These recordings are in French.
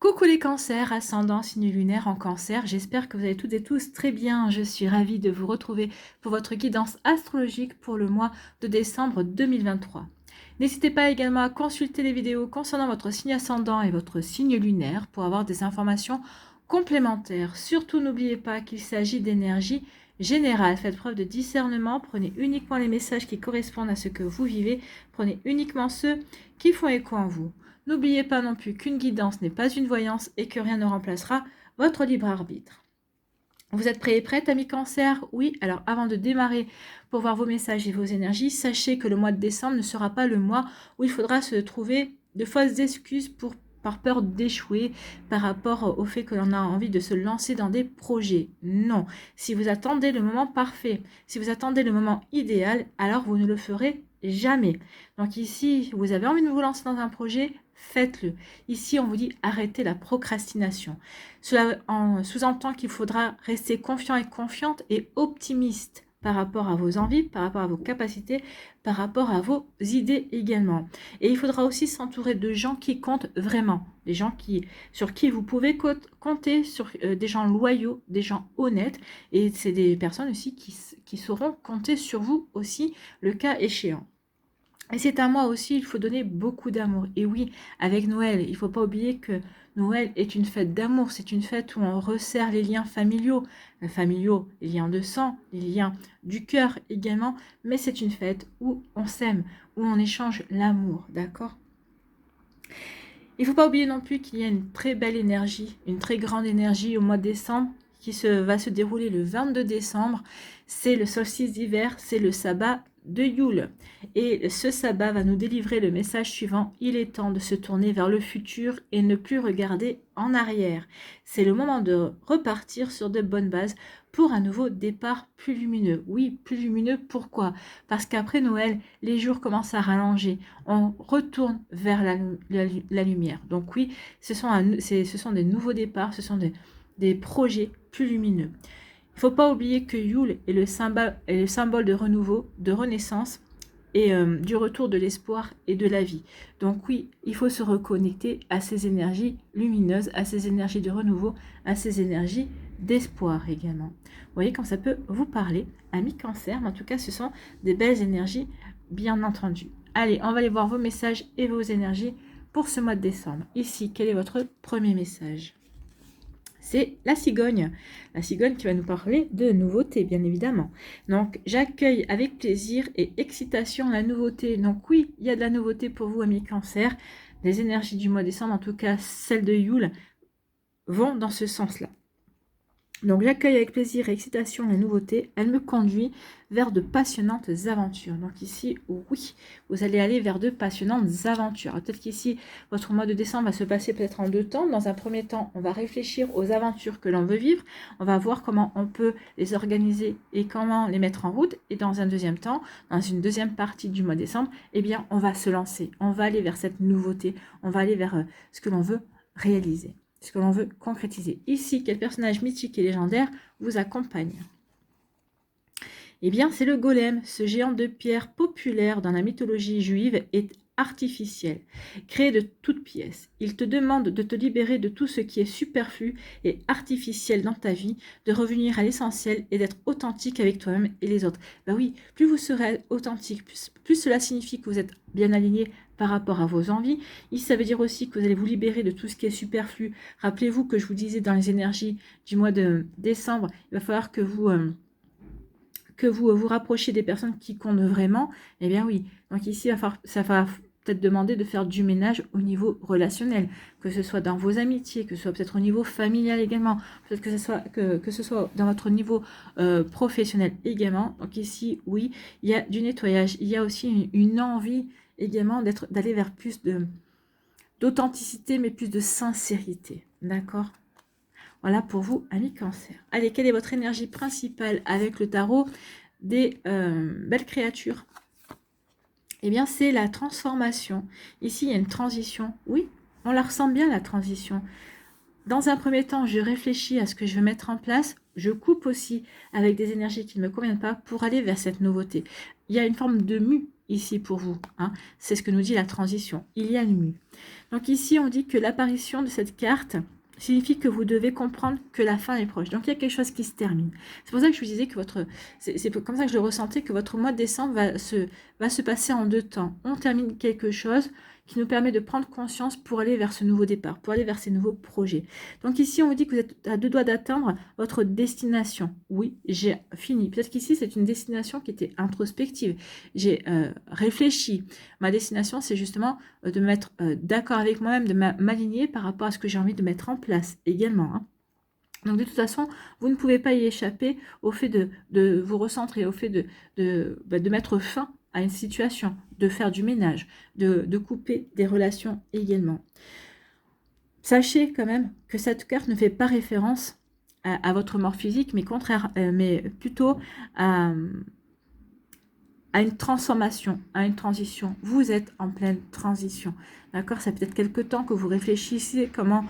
Coucou les cancers, ascendant signe lunaire en cancer, j'espère que vous allez toutes et tous très bien. Je suis ravie de vous retrouver pour votre guidance astrologique pour le mois de décembre 2023. N'hésitez pas également à consulter les vidéos concernant votre signe ascendant et votre signe lunaire pour avoir des informations complémentaires. Surtout n'oubliez pas qu'il s'agit d'énergie générale. Faites preuve de discernement, prenez uniquement les messages qui correspondent à ce que vous vivez, prenez uniquement ceux qui font écho en vous. N'oubliez pas non plus qu'une guidance n'est pas une voyance et que rien ne remplacera votre libre arbitre. Vous êtes prêts et prêtes, amis cancer? Oui, alors avant de démarrer pour voir vos messages et vos énergies, sachez que le mois de décembre ne sera pas le mois où il faudra se trouver de fausses excuses par peur d'échouer par rapport au fait que l'on a envie de se lancer dans des projets. Non, si vous attendez le moment parfait, si vous attendez le moment idéal, alors vous ne le ferez jamais. Donc ici, vous avez envie de vous lancer dans un projet, faites-le. Ici, on vous dit arrêtez la procrastination. Cela sous-entend qu'il faudra rester confiant et confiante et optimiste par rapport à vos envies, par rapport à vos capacités, par rapport à vos idées également. Et il faudra aussi s'entourer de gens qui comptent vraiment, des gens sur qui vous pouvez compter, sur des gens loyaux, des gens honnêtes, et c'est des personnes aussi qui sauront compter sur vous aussi le cas échéant. Et c'est à moi aussi, il faut donner beaucoup d'amour. Et oui, avec Noël, il ne faut pas oublier que Noël est une fête d'amour. C'est une fête où on resserre les liens familiaux. Les liens de sang, les liens du cœur également. Mais c'est une fête où on s'aime, où on échange l'amour, d'accord? Il ne faut pas oublier non plus qu'il y a une très belle énergie, une très grande énergie au mois de décembre qui va se dérouler le 22 décembre. C'est le solstice d'hiver, c'est le sabbat de Yule. Et ce sabbat va nous délivrer le message suivant: il est temps de se tourner vers le futur et ne plus regarder en arrière. C'est le moment de repartir sur de bonnes bases pour un nouveau départ plus lumineux. Oui, plus lumineux, pourquoi? Parce qu'après Noël, les jours commencent à rallonger. On retourne vers la lumière. Donc oui, ce sont des nouveaux départs, ce sont des projets plus lumineux. Il ne faut pas oublier que Yule est le symbole de renouveau, de renaissance et du retour de l'espoir et de la vie. Donc oui, il faut se reconnecter à ces énergies lumineuses, à ces énergies de renouveau, à ces énergies d'espoir également. Vous voyez comme ça peut vous parler, amis cancer, mais en tout cas ce sont des belles énergies, bien entendu. Allez, on va aller voir vos messages et vos énergies pour ce mois de décembre. Ici, quel est votre premier message? C'est la cigogne qui va nous parler de nouveautés, bien évidemment. Donc, j'accueille avec plaisir et excitation la nouveauté. Donc oui, il y a de la nouveauté pour vous, amis cancer. Les énergies du mois de décembre, en tout cas celles de Yule, vont dans ce sens-là. Donc j'accueille avec plaisir et excitation la nouveauté, elle me conduit vers de passionnantes aventures. Donc ici, oui, vous allez aller vers de passionnantes aventures. Peut-être qu'ici, votre mois de décembre va se passer peut-être en deux temps. Dans un premier temps, on va réfléchir aux aventures que l'on veut vivre. On va voir comment on peut les organiser et comment les mettre en route. Et dans un deuxième temps, dans une deuxième partie du mois de décembre, eh bien, on va se lancer. On va aller vers cette nouveauté. On va aller vers ce que l'on veut réaliser, ce que l'on veut concrétiser. Ici, quel personnage mythique et légendaire vous accompagne? Eh bien, c'est le golem, ce géant de pierre populaire dans la mythologie juive est artificiel, créé de toutes pièces. Il te demande de te libérer de tout ce qui est superflu et artificiel dans ta vie, de revenir à l'essentiel et d'être authentique avec toi-même et les autres. Ben oui, plus vous serez authentique, plus cela signifie que vous êtes bien aligné par rapport à vos envies. Ici, ça veut dire aussi que vous allez vous libérer de tout ce qui est superflu. Rappelez-vous que je vous disais dans les énergies du mois de décembre, il va falloir que vous vous rapprochiez des personnes qui comptent vraiment. Eh bien oui, donc ici, ça va peut-être demander de faire du ménage au niveau relationnel, que ce soit dans vos amitiés, que ce soit peut-être au niveau familial également, peut-être que ce soit dans votre niveau professionnel également. Donc ici, oui, il y a du nettoyage, il y a aussi une envie également d'aller vers plus d'authenticité, mais plus de sincérité, d'accord? Voilà pour vous, amis cancer. Allez, quelle est votre énergie principale avec le tarot des belles créatures? Eh bien, c'est la transformation. Ici, il y a une transition. Oui, on la ressent bien, la transition. Dans un premier temps, je réfléchis à ce que je veux mettre en place. Je coupe aussi avec des énergies qui ne me conviennent pas pour aller vers cette nouveauté. Il y a une forme de mue ici pour vous. Hein. C'est ce que nous dit la transition. Il y a une mue. Donc ici, on dit que l'apparition de cette carte signifie que vous devez comprendre que la fin est proche. Donc, il y a quelque chose qui se termine. C'est pour ça que je vous disais que c'est comme ça que je le ressentais, que votre mois de décembre va se passer en 2 temps. On termine quelque chose qui nous permet de prendre conscience pour aller vers ce nouveau départ, pour aller vers ces nouveaux projets. Donc ici, on vous dit que vous êtes à 2 doigts d'atteindre votre destination. Oui, j'ai fini. Peut-être qu'ici, c'est une destination qui était introspective. J'ai réfléchi. Ma destination, c'est justement de me mettre d'accord avec moi-même, de m'aligner par rapport à ce que j'ai envie de mettre en place également. Hein. Donc de toute façon, vous ne pouvez pas y échapper au fait de vous recentrer, au fait de mettre fin à une situation, de faire du ménage, de couper des relations également. Sachez quand même que cette carte ne fait pas référence à votre mort physique, mais plutôt à une transformation, à une transition. Vous êtes en pleine transition. D'accord? Ça peut être quelque temps que vous réfléchissez comment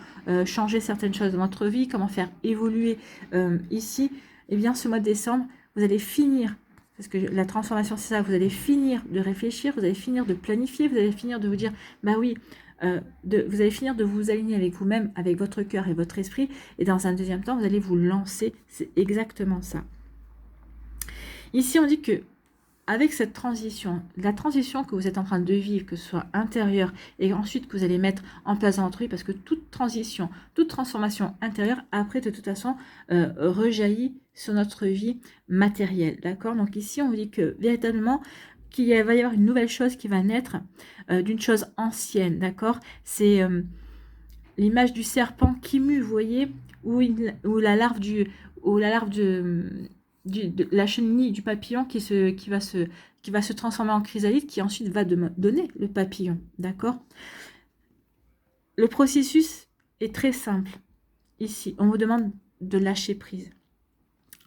changer certaines choses dans votre vie, comment faire évoluer ici. Eh bien, ce mois de décembre, vous allez finir, parce que la transformation, c'est ça, vous allez finir de réfléchir, vous allez finir de planifier, vous allez finir de vous dire, bah oui, vous allez finir de vous aligner avec vous-même, avec votre cœur et votre esprit. Et dans un deuxième temps, vous allez vous lancer. C'est exactement ça. Ici, on dit que avec cette transition, la transition que vous êtes en train de vivre, que ce soit intérieure et ensuite que vous allez mettre en place dans votre vie, parce que toute transition, toute transformation intérieure, après de toute façon, rejaillit sur notre vie matérielle. D'accord? Donc ici, on vous dit que véritablement, qu'il va y avoir une nouvelle chose qui va naître d'une chose ancienne. D'accord? C'est l'image du serpent qui mue, vous voyez, ou la larve de la chenille du papillon qui va se transformer en chrysalide, qui ensuite va donner le papillon. D'accord? Le processus est très simple. Ici, on vous demande de lâcher prise.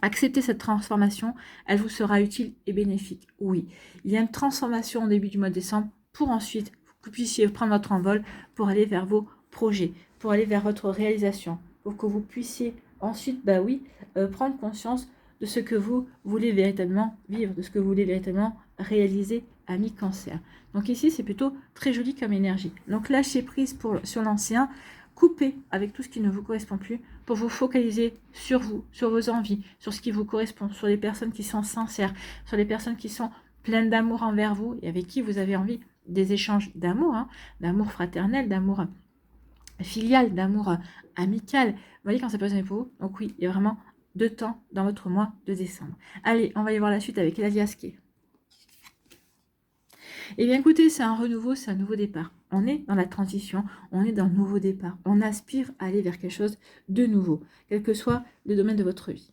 Acceptez cette transformation, elle vous sera utile et bénéfique. Oui, il y a une transformation au début du mois de décembre pour ensuite que vous puissiez prendre votre envol pour aller vers vos projets, pour aller vers votre réalisation, pour que vous puissiez ensuite, bah oui, prendre conscience de ce que vous voulez véritablement vivre, de ce que vous voulez véritablement réaliser à mi-cancer. Donc ici, c'est plutôt très joli comme énergie. Donc lâchez prise sur l'ancien, coupez avec tout ce qui ne vous correspond plus pour vous focaliser sur vous, sur vos envies, sur ce qui vous correspond, sur les personnes qui sont sincères, sur les personnes qui sont pleines d'amour envers vous et avec qui vous avez envie des échanges d'amour, hein, d'amour fraternel, d'amour filial, d'amour amical. Vous voyez quand ça peut pour vous. Donc oui, il y a vraiment 2 temps dans votre mois de décembre. Allez, on va y voir la suite avec l'Aliasqué. Eh bien écoutez, c'est un renouveau, c'est un nouveau départ. On est dans la transition, on est dans le nouveau départ. On aspire à aller vers quelque chose de nouveau, quel que soit le domaine de votre vie.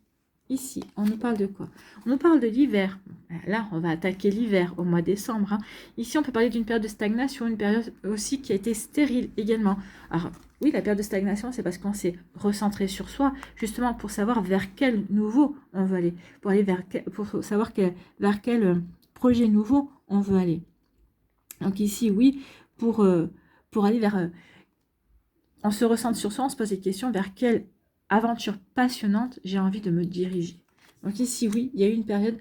Ici, on nous parle de quoi? On nous parle de l'hiver. Là, on va attaquer l'hiver au mois de décembre. Hein. Ici, on peut parler d'une période de stagnation, une période aussi qui a été stérile également. Alors, oui, la période de stagnation, c'est parce qu'on s'est recentré sur soi, justement pour savoir vers quel nouveau on veut aller, pour savoir vers quel projet nouveau on veut aller. Donc ici, oui, pour aller vers... on se recentre sur soi, on se pose des questions vers quelle aventure passionnante j'ai envie de me diriger. Donc ici, oui, il y a eu une période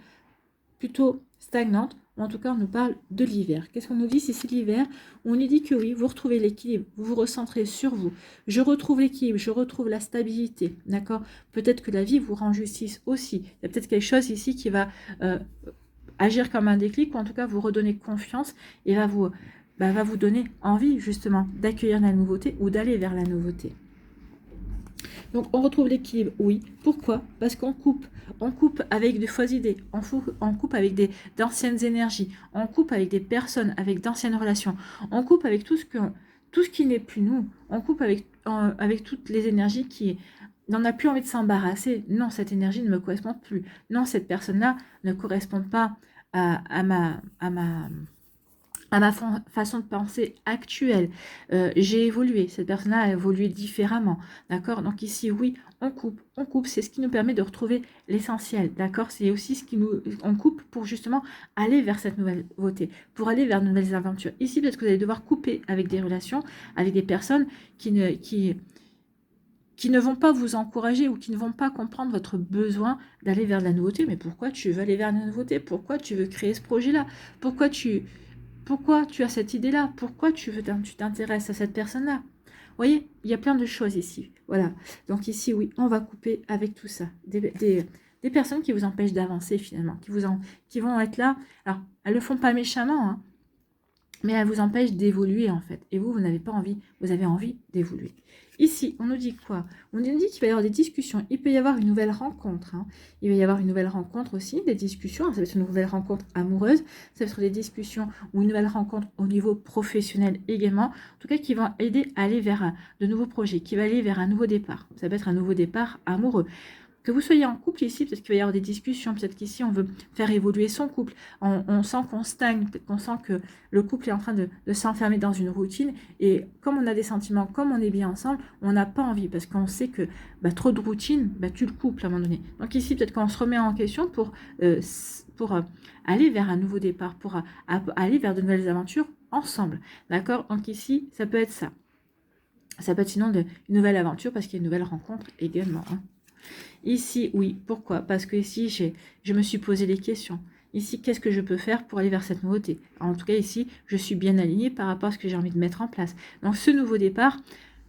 plutôt stagnante, ou en tout cas, on nous parle de l'hiver. Qu'est-ce qu'on nous dit si c'est l'hiver? On nous dit que oui, vous retrouvez l'équilibre, vous vous recentrez sur vous. Je retrouve l'équilibre, je retrouve la stabilité, d'accord? Peut-être que la vie vous rend justice aussi. Il y a peut-être quelque chose ici qui va agir comme un déclic, ou en tout cas vous redonner confiance et va vous donner envie justement d'accueillir la nouveauté ou d'aller vers la nouveauté. Donc on retrouve l'équilibre, oui. Pourquoi? Parce qu'on coupe. On coupe avec de fausses idées, on coupe avec d'anciennes énergies, on coupe avec des personnes, avec d'anciennes relations, on coupe avec tout ce qui n'est plus nous, on coupe avec toutes les énergies qui n'en a plus envie de s'embarrasser. Non, cette énergie ne me correspond plus. Non, cette personne-là ne correspond pas à ma façon de penser actuelle. J'ai évolué, cette personne-là a évolué différemment, d'accord? Donc ici, oui, on coupe, c'est ce qui nous permet de retrouver l'essentiel, d'accord? C'est aussi on coupe pour justement aller vers cette nouvelle beauté, pour aller vers de nouvelles aventures. Ici, peut-être que vous allez devoir couper avec des relations, avec des personnes qui qui ne vont pas vous encourager ou qui ne vont pas comprendre votre besoin d'aller vers de la nouveauté. Mais pourquoi tu veux aller vers la nouveauté? Pourquoi tu veux créer ce projet-là? Pourquoi tu as cette idée-là? Pourquoi tu t'intéresses à cette personne-là? Vous voyez, il y a plein de choses ici. Voilà. Donc ici, oui, on va couper avec tout ça. Des personnes qui vous empêchent d'avancer finalement, qui vont être là. Alors, elles le font pas méchamment, hein, mais elles vous empêchent d'évoluer en fait. Et vous n'avez pas envie, vous avez envie d'évoluer. Ici, on nous dit quoi? On nous dit qu'il va y avoir des discussions. Il peut y avoir une nouvelle rencontre. Hein. Il va y avoir une nouvelle rencontre aussi, des discussions. Ça va être une nouvelle rencontre amoureuse. Ça va être des discussions ou une nouvelle rencontre au niveau professionnel également. En tout cas, qui vont aider à aller vers de nouveaux projets, qui va aller vers un nouveau départ. Ça peut être un nouveau départ amoureux. Que vous soyez en couple ici, peut-être qu'il va y avoir des discussions, peut-être qu'ici on veut faire évoluer son couple, on sent qu'on stagne, peut-être qu'on sent que le couple est en train de s'enfermer dans une routine, et comme on a des sentiments, comme on est bien ensemble, on n'a pas envie, parce qu'on sait que trop de routine, tue le couple à un moment donné. Donc ici, peut-être qu'on se remet en question pour aller vers un nouveau départ, pour aller vers de nouvelles aventures ensemble, d'accord? Donc ici, ça peut être ça. Ça peut être sinon une nouvelle aventure, parce qu'il y a une nouvelle rencontre également, hein. Ici, oui. Pourquoi? Parce que ici, je me suis posé des questions. Ici, qu'est-ce que je peux faire pour aller vers cette nouveauté? En tout cas, ici, je suis bien alignée par rapport à ce que j'ai envie de mettre en place. Donc, ce nouveau départ,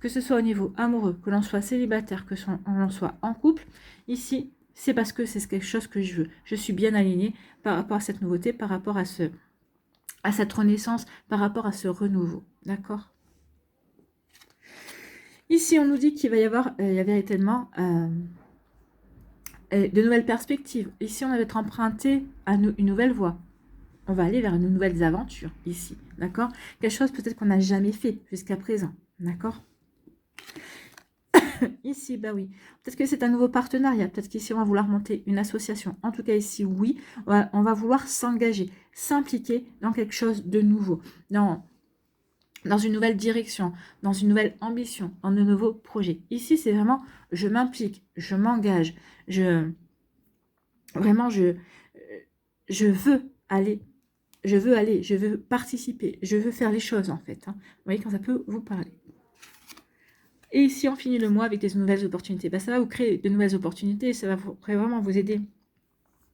que ce soit au niveau amoureux, que l'on soit célibataire, que l'on soit en couple, ici, c'est parce que c'est quelque chose que je veux. Je suis bien alignée par rapport à cette nouveauté, par rapport à cette renaissance, par rapport à ce renouveau. D'accord? Ici, on nous dit qu'il va y avoir, il y a véritablement de nouvelles perspectives. Ici, on va être emprunté à une nouvelle voie. On va aller vers de nouvelles aventures ici, d'accord? Quelque chose peut-être qu'on n'a jamais fait jusqu'à présent, d'accord? Ici, bah oui. Peut-être que c'est un nouveau partenariat. Peut-être qu'ici, on va vouloir monter une association. En tout cas, ici, oui. On va vouloir s'engager, s'impliquer dans quelque chose de nouveau, dans une nouvelle direction, dans une nouvelle ambition, dans de nouveaux projets. Ici, c'est vraiment, je m'implique, je m'engage, je veux aller, je veux participer, je veux faire les choses en fait. Hein. Vous voyez quand ça peut vous parler. Et ici, on finit le mois avec des nouvelles opportunités. Ça va vous créer de nouvelles opportunités, ça va vraiment vous aider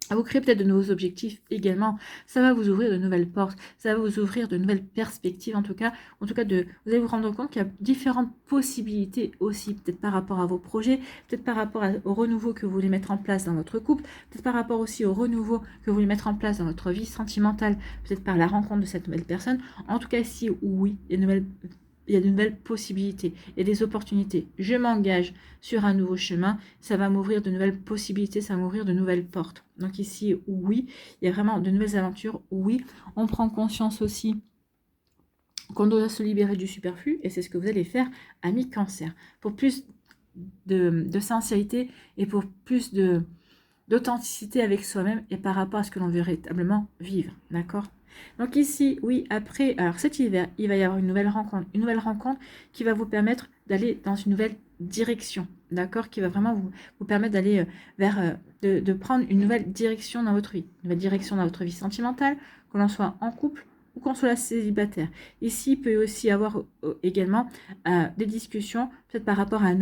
à vous créer peut-être de nouveaux objectifs également. Ça va vous ouvrir de nouvelles portes, ça va vous ouvrir de nouvelles perspectives en tout cas vous allez vous rendre compte qu'il y a différentes possibilités aussi, peut-être par rapport à vos projets, peut-être par rapport au renouveau que vous voulez mettre en place dans votre couple, peut-être par rapport aussi au renouveau que vous voulez mettre en place dans votre vie sentimentale, peut-être par la rencontre de cette nouvelle personne. En tout cas ici, oui, il y a de nouvelles possibilités, il y a des opportunités. Je m'engage sur un nouveau chemin, ça va m'ouvrir de nouvelles possibilités, ça va m'ouvrir de nouvelles portes. Donc ici, oui, il y a vraiment de nouvelles aventures, oui. On prend conscience aussi qu'on doit se libérer du superflu, et c'est ce que vous allez faire, amis Cancer, pour plus de sincérité et pour plus d'authenticité avec soi-même et par rapport à ce que l'on veut véritablement vivre, d'accord? Donc ici, oui, après, alors cet hiver, il va y avoir une nouvelle rencontre qui va vous permettre d'aller dans une nouvelle direction, d'accord, qui va vraiment vous permettre d'aller de prendre une nouvelle direction dans votre vie, une nouvelle direction dans votre vie sentimentale, que l'on soit en couple ou qu'on soit célibataire. Ici, il peut aussi avoir également des discussions, peut-être par rapport à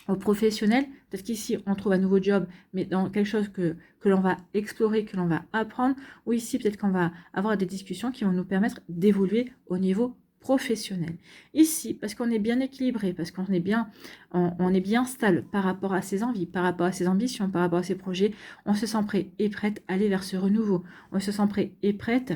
aux professionnels, peut-être qu'ici on trouve un nouveau job, mais dans quelque chose que l'on va explorer, que l'on va apprendre, ou ici peut-être qu'on va avoir des discussions qui vont nous permettre d'évoluer au niveau professionnel. Ici, parce qu'on est bien équilibré, parce qu'on est bien, on est bien stable par rapport à ses envies, par rapport à ses ambitions, par rapport à ses projets, on se sent prêt et prête à aller vers ce renouveau. On se sent prêt et prête.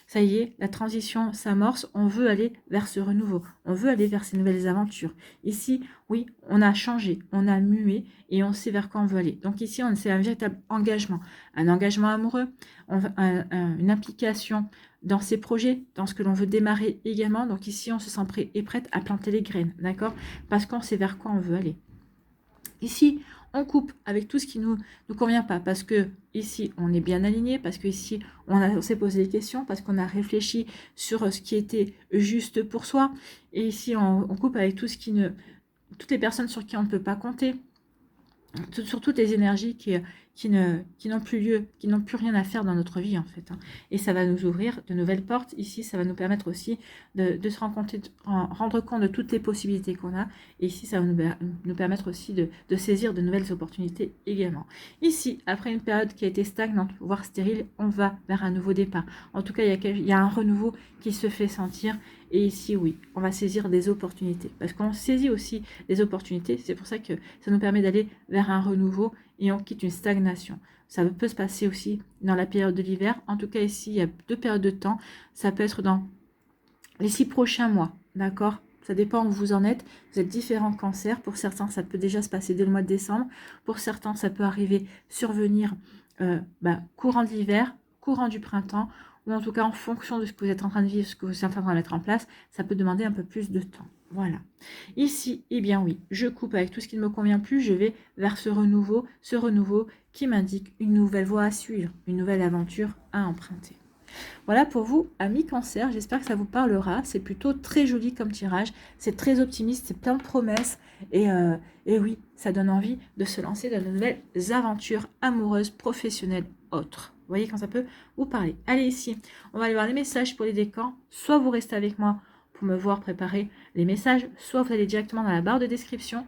Ça y est, la transition s'amorce, on veut aller vers ce renouveau, on veut aller vers ces nouvelles aventures. Ici, oui, on a changé, on a mué et on sait vers quoi on veut aller. Donc ici, c'est un véritable engagement, un engagement amoureux, une implication dans ses projets, dans ce que l'on veut démarrer également. Donc ici, on se sent prêt et prête à planter les graines, d'accord? Parce qu'on sait vers quoi on veut aller. Ici, on coupe avec tout ce qui nous convient pas, parce que ici, on est bien aligné, parce que ici, on s'est posé des questions, parce qu'on a réfléchi sur ce qui était juste pour soi. Et ici, on coupe avec tout ce toutes les personnes sur qui on ne peut pas compter, sur toutes les énergies qui qui n'ont plus lieu, qui n'ont plus rien à faire dans notre vie en fait. Hein. Et ça va nous ouvrir de nouvelles portes. Ici, ça va nous permettre aussi de se rendre compte de toutes les possibilités qu'on a. Et ici, ça va nous permettre aussi de saisir de nouvelles opportunités également. Ici, après une période qui a été stagnante, voire stérile, on va vers un nouveau départ. En tout cas, il y a un renouveau qui se fait sentir. Et ici, oui, on va saisir des opportunités. Parce qu'on saisit aussi des opportunités. C'est pour ça que ça nous permet d'aller vers un renouveau et on quitte une stagnation. Ça peut se passer aussi dans la période de l'hiver. En tout cas, ici, il y a 2 périodes de temps. Ça peut être dans les 6 prochains mois, d'accord? Ça dépend où vous en êtes. Vous êtes différents cancers. Pour certains, ça peut déjà se passer dès le mois de décembre. Pour certains, ça peut arriver, survenir courant de l'hiver, courant du printemps, ou en tout cas en fonction de ce que vous êtes en train de vivre, ce que vous êtes en train de mettre en place, ça peut demander un peu plus de temps. Voilà. Ici, eh bien oui, je coupe avec tout ce qui ne me convient plus, je vais vers ce renouveau qui m'indique une nouvelle voie à suivre, une nouvelle aventure à emprunter. Voilà pour vous, amis cancer, j'espère que ça vous parlera. C'est plutôt très joli comme tirage, c'est très optimiste, c'est plein de promesses. Et oui, ça donne envie de se lancer dans de nouvelles aventures amoureuses, professionnelles, autres. Vous voyez quand ça peut vous parler. Allez ici, on va aller voir les messages pour les décans. Soit vous restez avec moi pour me voir préparer les messages, soit vous allez directement dans la barre de description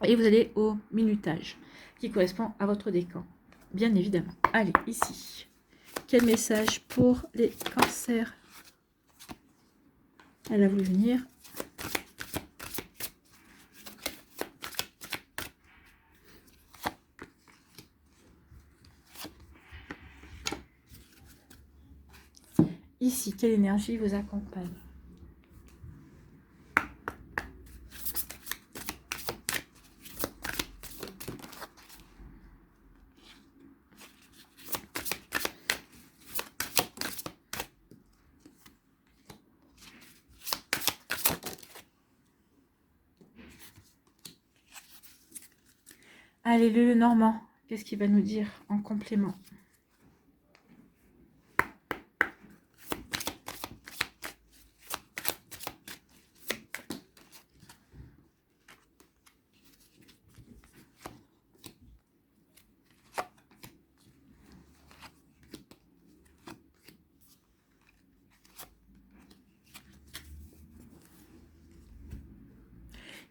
et vous allez au minutage qui correspond à votre décan, bien évidemment. Allez, ici. Quel message pour les cancers? Elle a voulu venir. Ici, quelle énergie vous accompagne? Allez, le Normand, qu'est-ce qu'il va nous dire en complément?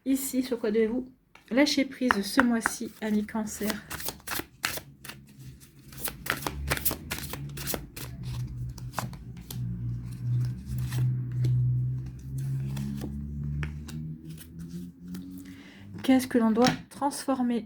Ici, sur quoi devez-vous lâcher prise ce mois-ci, amis cancer? Qu'est-ce que l'on doit transformer?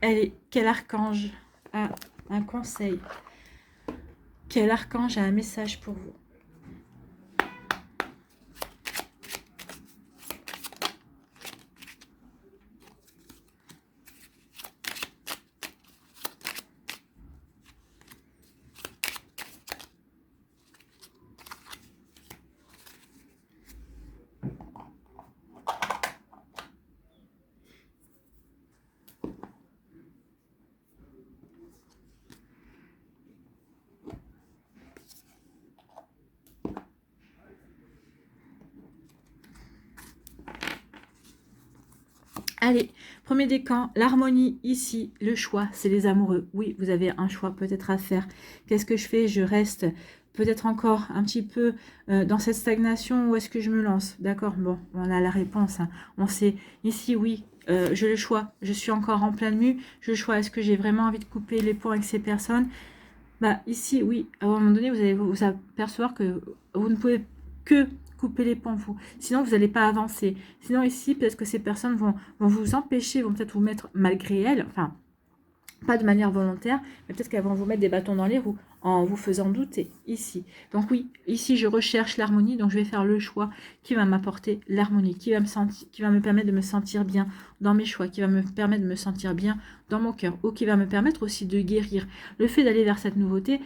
Allez, quel archange a un conseil? Quel archange a un message pour vous? Allez, premier décan, l'harmonie ici, le choix, c'est les amoureux. Oui, vous avez un choix peut-être à faire. Qu'est-ce que je fais? Je reste peut-être encore un petit peu dans cette stagnation ou est-ce que je me lance? D'accord, bon, on a la réponse. Hein. On sait, ici, oui, j'ai le choix. Je suis encore en pleine mue. Je choisis, est-ce que j'ai vraiment envie de couper les ponts avec ces personnes? Bah, ici, oui, à un moment donné, vous allez vous apercevoir que vous ne pouvez que couper les ponts, vous. Sinon, vous n'allez pas avancer. Sinon, ici, peut-être que ces personnes vont vous empêcher, vont peut-être vous mettre malgré elles, enfin, pas de manière volontaire, mais peut-être qu'elles vont vous mettre des bâtons dans les roues. en vous faisant douter ici. Donc oui, ici je recherche l'harmonie, donc je vais faire le choix qui va m'apporter l'harmonie, qui va me permettre de me sentir bien dans mes choix, qui va me permettre de me sentir bien dans mon cœur, ou qui va me permettre aussi de guérir. Le fait d'aller vers cette nouveauté,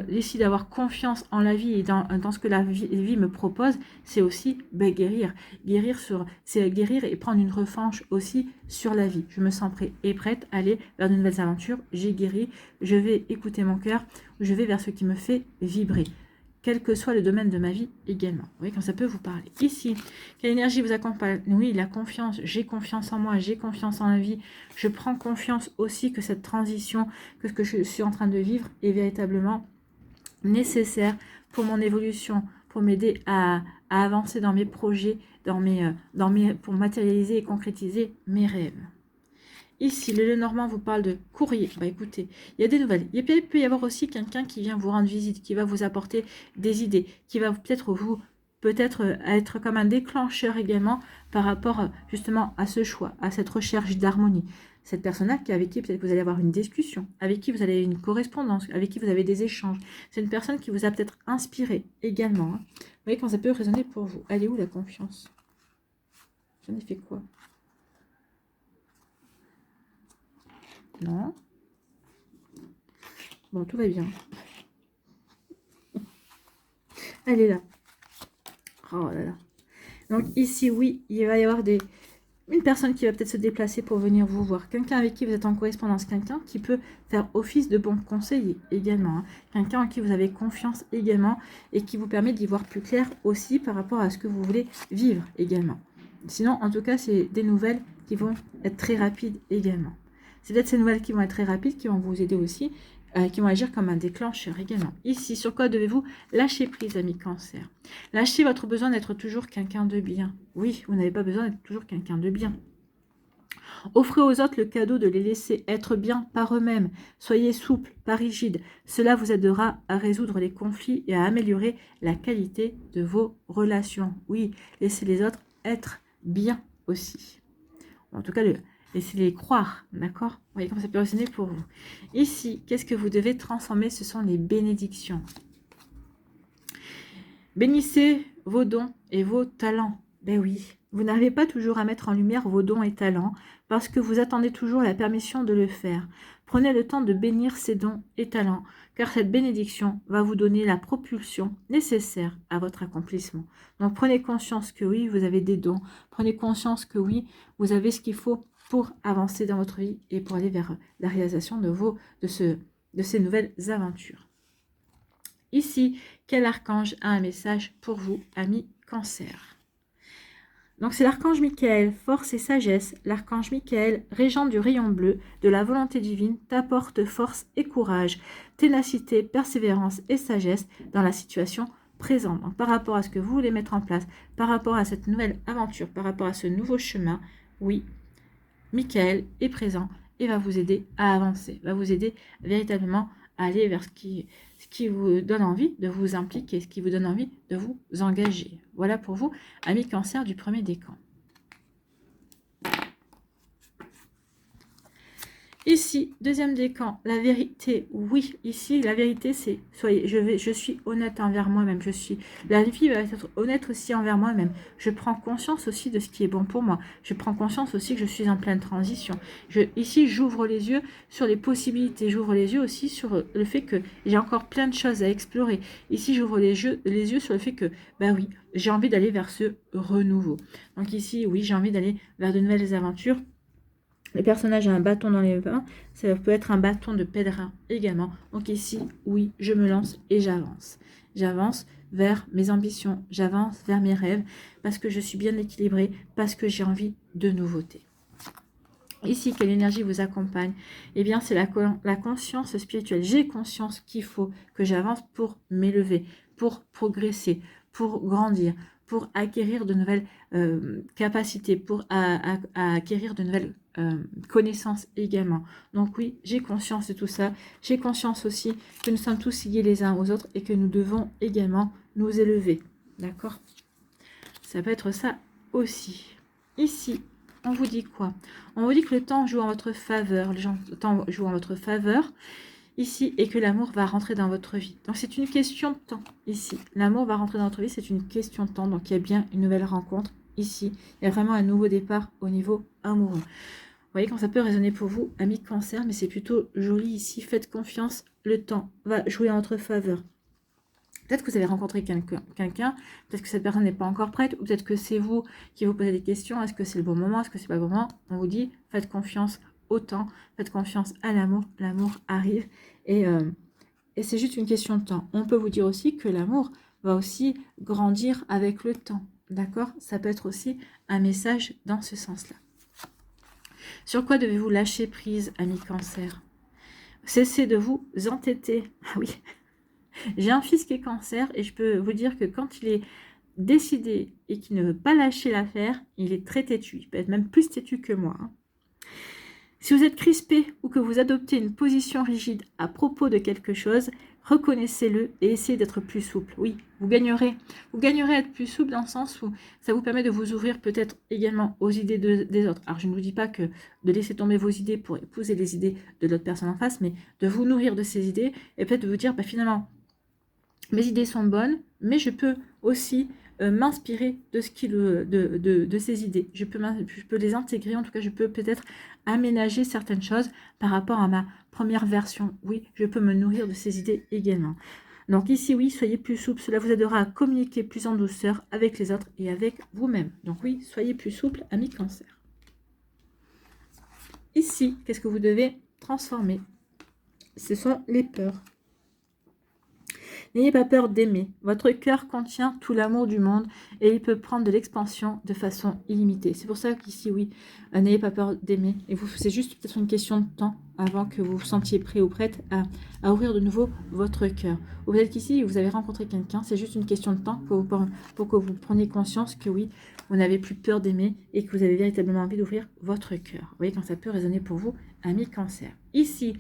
ici d'avoir confiance en la vie et dans ce que la vie me propose, c'est aussi guérir. C'est guérir et prendre une revanche aussi sur la vie. Je me sens prêt et prête à aller vers de nouvelles aventures. J'ai guéri, je vais écouter mon cœur, je vais vers ce qui me fait vibrer, quel que soit le domaine de ma vie également. Vous voyez, comme ça peut vous parler. Ici, quelle énergie vous accompagne? Oui, la confiance. J'ai confiance en moi, j'ai confiance en la vie. Je prends confiance aussi que cette transition, que ce que je suis en train de vivre est véritablement nécessaire pour mon évolution, pour m'aider à avancer dans mes projets, pour matérialiser et concrétiser mes rêves. Ici, le Lenormand vous parle de courrier. Bah écoutez, il y a des nouvelles. Il peut y avoir aussi quelqu'un qui vient vous rendre visite, qui va vous apporter des idées, qui va peut-être être comme un déclencheur également par rapport justement à ce choix, à cette recherche d'harmonie. Cette personne-là avec qui peut-être vous allez avoir une discussion, avec qui vous allez avoir une correspondance, avec qui vous avez des échanges. C'est une personne qui vous a peut-être inspiré également. Hein. Vous voyez quand ça peut résonner pour vous. Elle est où la confiance? J'en ai fait quoi? Non. Bon, tout va bien. Elle est là. Oh là là. Donc ici, oui, il va y avoir une personne qui va peut-être se déplacer pour venir vous voir. Quelqu'un avec qui vous êtes en correspondance. Quelqu'un qui peut faire office de bon conseiller également. Hein. Quelqu'un en qui vous avez confiance également et qui vous permet d'y voir plus clair aussi par rapport à ce que vous voulez vivre également. Sinon, en tout cas, c'est des nouvelles qui vont être très rapides également. C'est peut-être ces nouvelles qui vont être très rapides, qui vont vous aider aussi, qui vont agir comme un déclencheur également. Ici, sur quoi devez-vous lâcher prise, amis Cancer? Lâchez votre besoin d'être toujours quelqu'un de bien. Oui, vous n'avez pas besoin d'être toujours quelqu'un de bien. Offrez aux autres le cadeau de les laisser être bien par eux-mêmes. Soyez souple, pas rigide. Cela vous aidera à résoudre les conflits et à améliorer la qualité de vos relations. Oui, laissez les autres être bien aussi. En tout cas, laissez-les croire, d'accord? Vous voyez comment ça peut résonner pour vous. Ici, qu'est-ce que vous devez transformer? Ce sont les bénédictions. Bénissez vos dons et vos talents. Ben oui, vous n'arrivez pas toujours à mettre en lumière vos dons et talents parce que vous attendez toujours la permission de le faire. Prenez le temps de bénir ces dons et talents, car cette bénédiction va vous donner la propulsion nécessaire à votre accomplissement. Donc prenez conscience que oui, vous avez des dons. Prenez conscience que oui, vous avez ce qu'il faut pour avancer dans votre vie et pour aller vers la réalisation de ces nouvelles aventures. Ici, quel archange a un message pour vous, amis Cancer? Donc c'est l'archange Michael, force et sagesse. L'archange Michael, régent du rayon bleu, de la volonté divine, t'apporte force et courage, ténacité, persévérance et sagesse dans la situation présente. Donc par rapport à ce que vous voulez mettre en place, par rapport à cette nouvelle aventure, par rapport à ce nouveau chemin, oui, Michael est présent et va vous aider à avancer, va vous aider véritablement à aller vers ce qui vous donne envie de vous impliquer, ce qui vous donne envie de vous engager. Voilà pour vous, amis Cancer du premier décan. Ici, deuxième décan, la vérité, oui, ici, la vérité, c'est, je suis honnête envers moi-même, la vie va être honnête aussi envers moi-même, je prends conscience aussi de ce qui est bon pour moi, je prends conscience aussi que je suis en pleine transition, ici, j'ouvre les yeux sur les possibilités, j'ouvre les yeux aussi sur le fait que j'ai encore plein de choses à explorer, ici, j'ouvre les yeux sur le fait que, ben oui, j'ai envie d'aller vers ce renouveau, donc ici, oui, j'ai envie d'aller vers de nouvelles aventures. Le personnage a un bâton dans les mains, ça peut être un bâton de pèlerin également. Donc ici, oui, je me lance et j'avance. J'avance vers mes ambitions, j'avance vers mes rêves, parce que je suis bien équilibrée, parce que j'ai envie de nouveautés. Ici, quelle énergie vous accompagne? Eh bien, c'est la conscience spirituelle. J'ai conscience qu'il faut que j'avance pour m'élever, pour progresser, pour grandir, pour acquérir de nouvelles capacités, pour acquérir de nouvelles connaissances également. Donc oui, j'ai conscience de tout ça. J'ai conscience aussi que nous sommes tous liés les uns aux autres et que nous devons également nous élever. D'accord? Ça peut être ça aussi. Ici, on vous dit quoi? On vous dit que le temps joue en votre faveur. Le temps joue en votre faveur. ici, et que l'amour va rentrer dans votre vie. Donc c'est une question de temps ici. L'amour va rentrer dans votre vie, c'est une question de temps. Donc il y a bien une nouvelle rencontre ici. Il y a vraiment un nouveau départ au niveau amoureux. Vous voyez quand ça peut résonner pour vous, amis Cancer, mais c'est plutôt joli ici. Faites confiance, le temps va jouer en votre faveur. Peut-être que vous avez rencontré quelqu'un, peut-être que cette personne n'est pas encore prête, ou peut-être que c'est vous qui vous posez des questions. Est-ce que c'est le bon moment? Est-ce que c'est pas le bon moment? On vous dit, faites confiance au temps, faites confiance à l'amour. L'amour arrive et c'est juste une question de temps. On peut vous dire aussi que l'amour va aussi grandir avec le temps. D'accord? Ça peut être aussi un message dans ce sens-là. Sur quoi devez-vous lâcher prise, amis Cancer? Cessez de vous entêter. Ah oui. J'ai un fils qui est Cancer et je peux vous dire que quand il est décidé et qu'il ne veut pas lâcher l'affaire, il est très têtu. Il peut être même plus têtu que moi. Si vous êtes crispé ou que vous adoptez une position rigide à propos de quelque chose, reconnaissez-le et essayez d'être plus souple. Oui, vous gagnerez. Vous gagnerez à être plus souple dans le sens où ça vous permet de vous ouvrir peut-être également aux idées des autres. Alors, je ne vous dis pas que de laisser tomber vos idées pour épouser les idées de l'autre personne en face, mais de vous nourrir de ces idées et peut-être de vous dire, bah, finalement, mes idées sont bonnes, mais je peux aussi m'inspirer de ces idées. Je peux les intégrer, en tout cas, je peux peut-être aménager certaines choses par rapport à ma première version. Oui, je peux me nourrir de ces idées également. Donc ici, oui, soyez plus souple. Cela vous aidera à communiquer plus en douceur avec les autres et avec vous-même. Donc oui, soyez plus souple, amis Cancer. Ici, qu'est-ce que vous devez transformer? Ce sont les peurs. N'ayez pas peur d'aimer. Votre cœur contient tout l'amour du monde et il peut prendre de l'expansion de façon illimitée. C'est pour ça qu'ici, oui, n'ayez pas peur d'aimer. Et c'est juste peut-être une question de temps avant que vous vous sentiez prêt ou prête à ouvrir de nouveau votre cœur. Ou peut-être qu'ici, vous avez rencontré quelqu'un, c'est juste une question de temps pour que vous preniez conscience que oui, vous n'avez plus peur d'aimer et que vous avez véritablement envie d'ouvrir votre cœur. Vous voyez quand ça peut résonner pour vous, amis Cancer. Ici,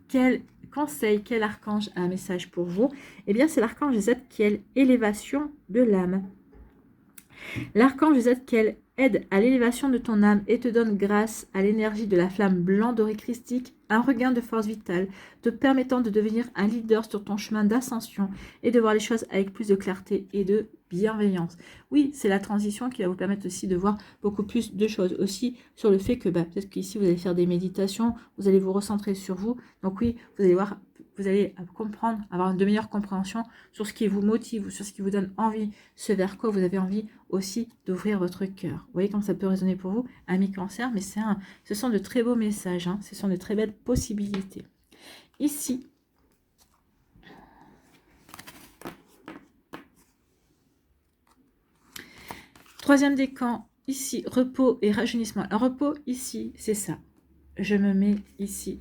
quel conseil, quel archange a un message pour vous? Eh bien, c'est l'archange Z qui est l'élévation de l'âme. L'archange Z qui aide à l'élévation de ton âme et te donne grâce à l'énergie de la flamme blanc doré christique, un regain de force vitale, te permettant de devenir un leader sur ton chemin d'ascension et de voir les choses avec plus de clarté et de bienveillance. Oui, c'est la transition qui va vous permettre aussi de voir beaucoup plus de choses. Aussi sur le fait que peut-être qu'ici vous allez faire des méditations, vous allez vous recentrer sur vous. Donc oui, vous allez voir, vous allez comprendre, avoir de meilleures compréhensions sur ce qui vous motive ou sur ce qui vous donne envie, ce vers quoi vous avez envie aussi d'ouvrir votre cœur. Vous voyez comme ça peut résonner pour vous, amis Cancer, mais ce sont de très beaux messages, hein, ce sont de très belles possibilités. Ici, troisième décan, ici, repos et rajeunissement. Alors, repos, ici, c'est ça. Je me mets ici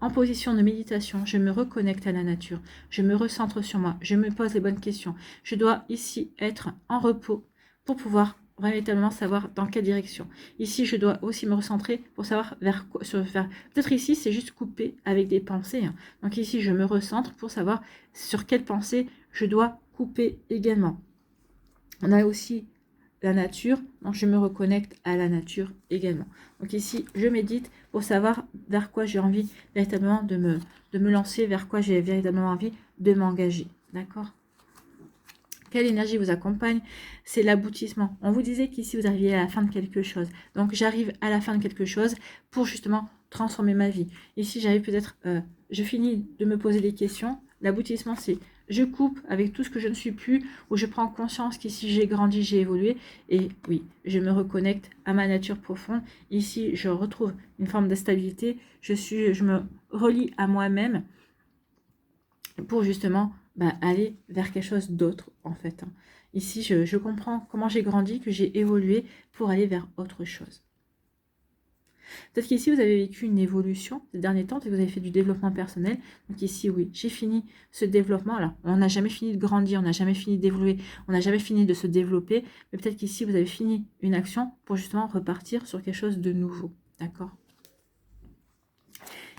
en position de méditation, je me reconnecte à la nature, je me recentre sur moi, je me pose les bonnes questions. Je dois ici être en repos pour pouvoir véritablement savoir dans quelle direction. Ici, je dois aussi me recentrer pour savoir vers quoi se faire. Peut-être ici, c'est juste couper avec des pensées. Hein. Donc ici, je me recentre pour savoir sur quelle pensée je dois couper également. On a aussi la nature, donc je me reconnecte à la nature également. Donc ici, je médite pour savoir vers quoi j'ai envie véritablement de me lancer, vers quoi j'ai véritablement envie de m'engager. D'accord? Quelle énergie vous accompagne? C'est l'aboutissement. On vous disait qu'ici, vous arriviez à la fin de quelque chose. Donc, j'arrive à la fin de quelque chose pour justement transformer ma vie. Ici, j'arrive peut-être, je finis de me poser des questions. L'aboutissement, c'est je coupe avec tout ce que je ne suis plus, où je prends conscience qu'ici, j'ai grandi, j'ai évolué. Et oui, je me reconnecte à ma nature profonde. Ici, je retrouve une forme de stabilité. Je me relie à moi-même pour justement aller vers quelque chose d'autre en fait. Ici, je comprends comment j'ai grandi, que j'ai évolué pour aller vers autre chose. Peut-être qu'ici, vous avez vécu une évolution ces derniers temps et vous avez fait du développement personnel. Donc ici, oui, j'ai fini ce développement. Alors, on n'a jamais fini de grandir, on n'a jamais fini d'évoluer, on n'a jamais fini de se développer. Mais peut-être qu'ici, vous avez fini une action pour justement repartir sur quelque chose de nouveau. D'accord ?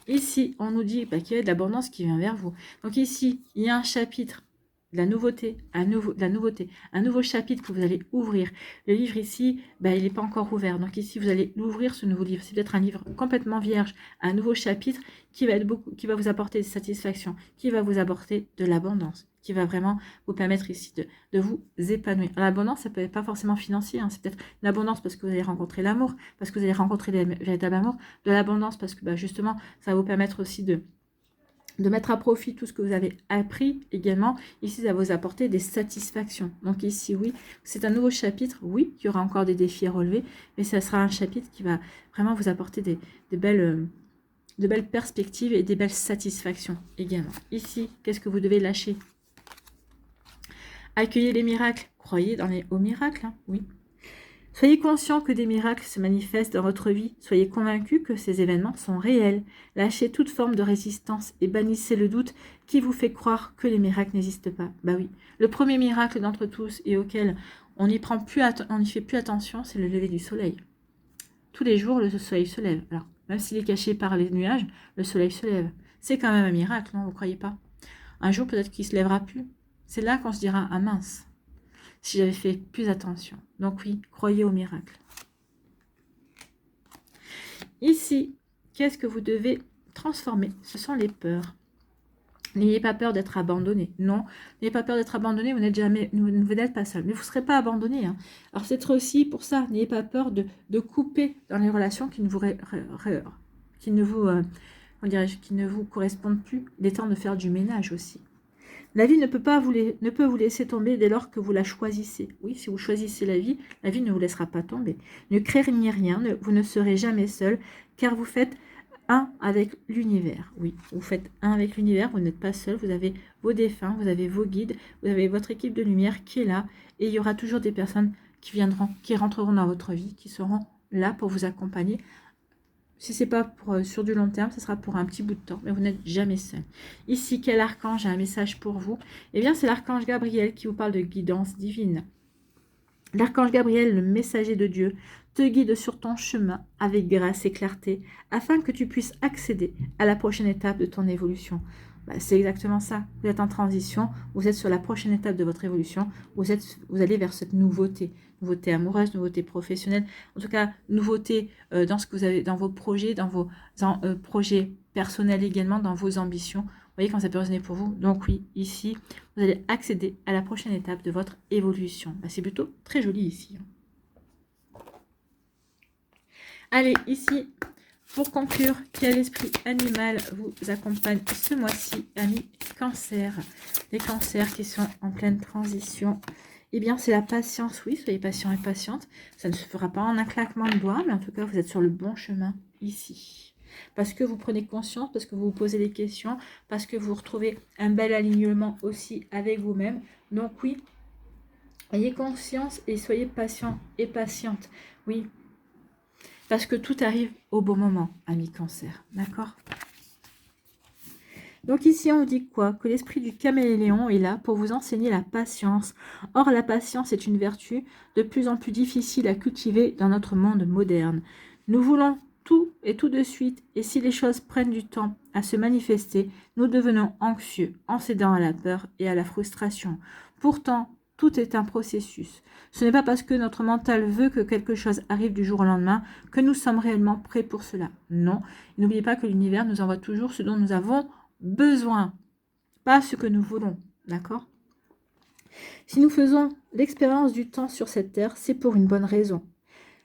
Ici, on nous dit qu'il y a de l'abondance qui vient vers vous. Donc ici, il y a un chapitre de la nouveauté, un nouveau chapitre que vous allez ouvrir. Le livre ici, il n'est pas encore ouvert. Donc ici, vous allez l'ouvrir, ce nouveau livre. C'est peut-être un livre complètement vierge, un nouveau chapitre qui va vous apporter des satisfactions, qui va vous apporter de l'abondance, qui va vraiment vous permettre ici de vous épanouir. L'abondance, ça peut être pas forcément financier, hein. C'est peut-être l'abondance parce que vous allez rencontrer l'amour, parce que vous allez rencontrer le véritable amour, de l'abondance parce que justement, ça va vous permettre aussi de mettre à profit tout ce que vous avez appris également. Ici, ça va vous apporter des satisfactions. Donc ici, oui, c'est un nouveau chapitre. Oui, il y aura encore des défis à relever, mais ça sera un chapitre qui va vraiment vous apporter de belles perspectives et des belles satisfactions également. Ici, qu'est-ce que vous devez lâcher? Accueillez les miracles. Croyez aux miracles, hein, oui. Soyez conscient que des miracles se manifestent dans votre vie. Soyez convaincus que ces événements sont réels. Lâchez toute forme de résistance et bannissez le doute qui vous fait croire que les miracles n'existent pas. Bah oui, le premier miracle d'entre tous et auquel on n'y fait plus attention, c'est le lever du soleil. Tous les jours, le soleil se lève. Alors, même s'il est caché par les nuages, le soleil se lève. C'est quand même un miracle, non? Vous ne croyez pas? Un jour, peut-être qu'il ne se lèvera plus. C'est là qu'on se dira, ah mince, si j'avais fait plus attention. Donc oui, croyez au miracle. Ici, qu'est-ce que vous devez transformer? Ce sont les peurs. N'ayez pas peur d'être abandonné. Non, n'ayez pas peur d'être abandonné, vous n'êtes pas seul. Mais vous ne serez pas abandonné, hein. Alors c'est aussi pour ça, n'ayez pas peur de couper dans les relations qui ne vous correspondent plus. Il est temps de faire du ménage aussi. La vie ne peut vous laisser tomber dès lors que vous la choisissez. Oui, si vous choisissez la vie ne vous laissera pas tomber. Ne craignez rien, vous ne serez jamais seul, car vous faites un avec l'univers. Oui, vous faites un avec l'univers, vous n'êtes pas seul, vous avez vos défunts, vous avez vos guides, vous avez votre équipe de lumière qui est là, et il y aura toujours des personnes qui rentreront dans votre vie, qui seront là pour vous accompagner. Si ce n'est pas sur du long terme, ce sera pour un petit bout de temps, mais vous n'êtes jamais seul. Ici, quel archange a un message pour vous? Eh bien, c'est l'archange Gabriel qui vous parle de guidance divine. L'archange Gabriel, le messager de Dieu, te guide sur ton chemin avec grâce et clarté, afin que tu puisses accéder à la prochaine étape de ton évolution. C'est exactement ça. Vous êtes en transition, vous êtes sur la prochaine étape de votre évolution, vous allez vers cette nouveauté amoureuse, nouveauté professionnelle, en tout cas nouveauté dans ce que vous avez, dans vos projets, dans vos projets personnels également, dans vos ambitions. Vous voyez quand ça peut résonner pour vous. Donc oui, ici, vous allez accéder à la prochaine étape de votre évolution. C'est plutôt très joli ici. Allez, ici, pour conclure, quel esprit animal vous accompagne ce mois-ci, amis Cancer? Les cancers qui sont en pleine transition. Eh bien, c'est la patience. Oui, soyez patient et patiente. Ça ne se fera pas en un claquement de doigts, mais en tout cas, vous êtes sur le bon chemin ici. Parce que vous prenez conscience, parce que vous vous posez des questions, parce que vous retrouvez un bel alignement aussi avec vous-même. Donc oui, ayez conscience et soyez patient et patiente. Oui, parce que tout arrive au bon moment, amis Cancer. D'accord? Donc ici, on dit quoi? Que l'esprit du caméléon est là pour vous enseigner la patience. Or, la patience est une vertu de plus en plus difficile à cultiver dans notre monde moderne. Nous voulons tout et tout de suite, et si les choses prennent du temps à se manifester, nous devenons anxieux en cédant à la peur et à la frustration. Pourtant, tout est un processus. Ce n'est pas parce que notre mental veut que quelque chose arrive du jour au lendemain que nous sommes réellement prêts pour cela. Non, n'oubliez pas que l'univers nous envoie toujours ce dont nous avons besoin, pas ce que nous voulons, d'accord? Si nous faisons l'expérience du temps sur cette terre, c'est pour une bonne raison.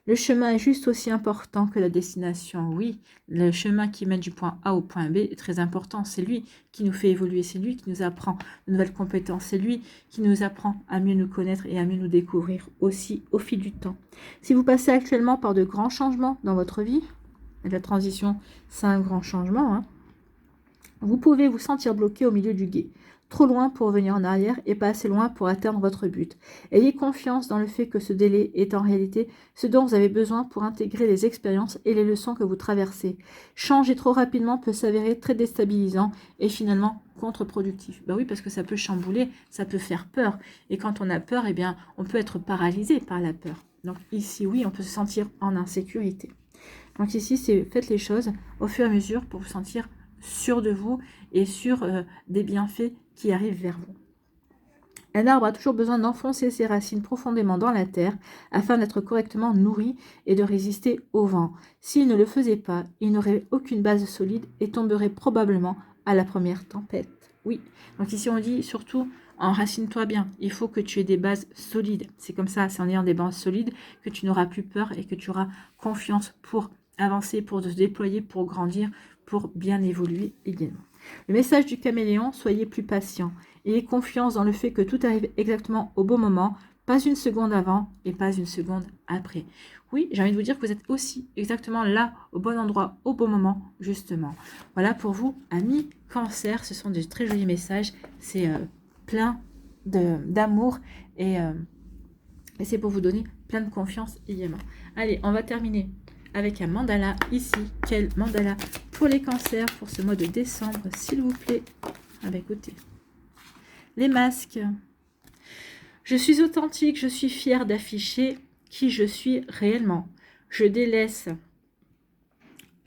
Le chemin est juste aussi important que la destination. Oui, le chemin qui mène du point A au point B est très important. C'est lui qui nous fait évoluer, c'est lui qui nous apprend de nouvelles compétences, c'est lui qui nous apprend à mieux nous connaître et à mieux nous découvrir aussi au fil du temps. Si vous passez actuellement par de grands changements dans votre vie, la transition, c'est un grand changement, hein, vous pouvez vous sentir bloqué au milieu du gué, trop loin pour revenir en arrière et pas assez loin pour atteindre votre but. Ayez confiance dans le fait que ce délai est en réalité ce dont vous avez besoin pour intégrer les expériences et les leçons que vous traversez. Changer trop rapidement peut s'avérer très déstabilisant et finalement contre-productif. Oui, parce que ça peut chambouler, ça peut faire peur. Et quand on a peur, eh bien, on peut être paralysé par la peur. Donc ici, oui, on peut se sentir en insécurité. Donc ici, c'est faites les choses au fur et à mesure pour vous sentir sûr de vous et sur des bienfaits qui arrivent vers vous. Un arbre a toujours besoin d'enfoncer ses racines profondément dans la terre afin d'être correctement nourri et de résister au vent. S'il ne le faisait pas, il n'aurait aucune base solide et tomberait probablement à la première tempête. Oui, donc ici on dit surtout enracine-toi bien. Il faut que tu aies des bases solides. C'est comme ça, c'est en ayant des bases solides que tu n'auras plus peur et que tu auras confiance pour avancer, pour te déployer, pour grandir, pour bien évoluer également. Le message du caméléon, soyez plus patient. Ayez confiance dans le fait que tout arrive exactement au bon moment, pas une seconde avant et pas une seconde après. Oui, j'ai envie de vous dire que vous êtes aussi exactement là, au bon endroit, au bon moment, justement. Voilà pour vous, amis Cancer, ce sont de très jolis messages. C'est plein d'amour et c'est pour vous donner plein de confiance également. Allez, on va terminer avec un mandala ici. Quel mandala pour les cancers pour ce mois de décembre, s'il vous plaît. Ah bah écoutez, les masques. Je suis authentique, je suis fière d'afficher qui je suis réellement. Je délaisse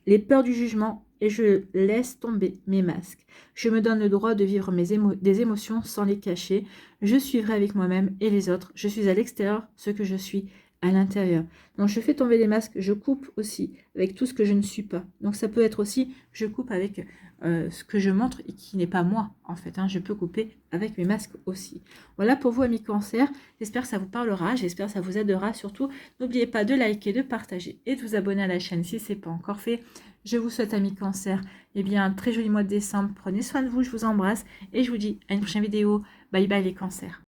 les peurs du jugement et je laisse tomber mes masques. Je me donne le droit de vivre des émotions sans les cacher. Je suis vrai avec moi-même et les autres. Je suis à l'extérieur ce que je suis à l'intérieur. Donc je fais tomber les masques, je coupe aussi avec tout ce que je ne suis pas. Donc ça peut être aussi, je coupe avec ce que je montre et qui n'est pas moi en fait. Je peux couper avec mes masques aussi. Voilà pour vous amis Cancer. J'espère que ça vous parlera, j'espère que ça vous aidera surtout. N'oubliez pas de liker, de partager et de vous abonner à la chaîne si ce n'est pas encore fait. Je vous souhaite amis Cancer, un très joli mois de décembre. Prenez soin de vous, je vous embrasse et je vous dis à une prochaine vidéo. Bye bye les cancers.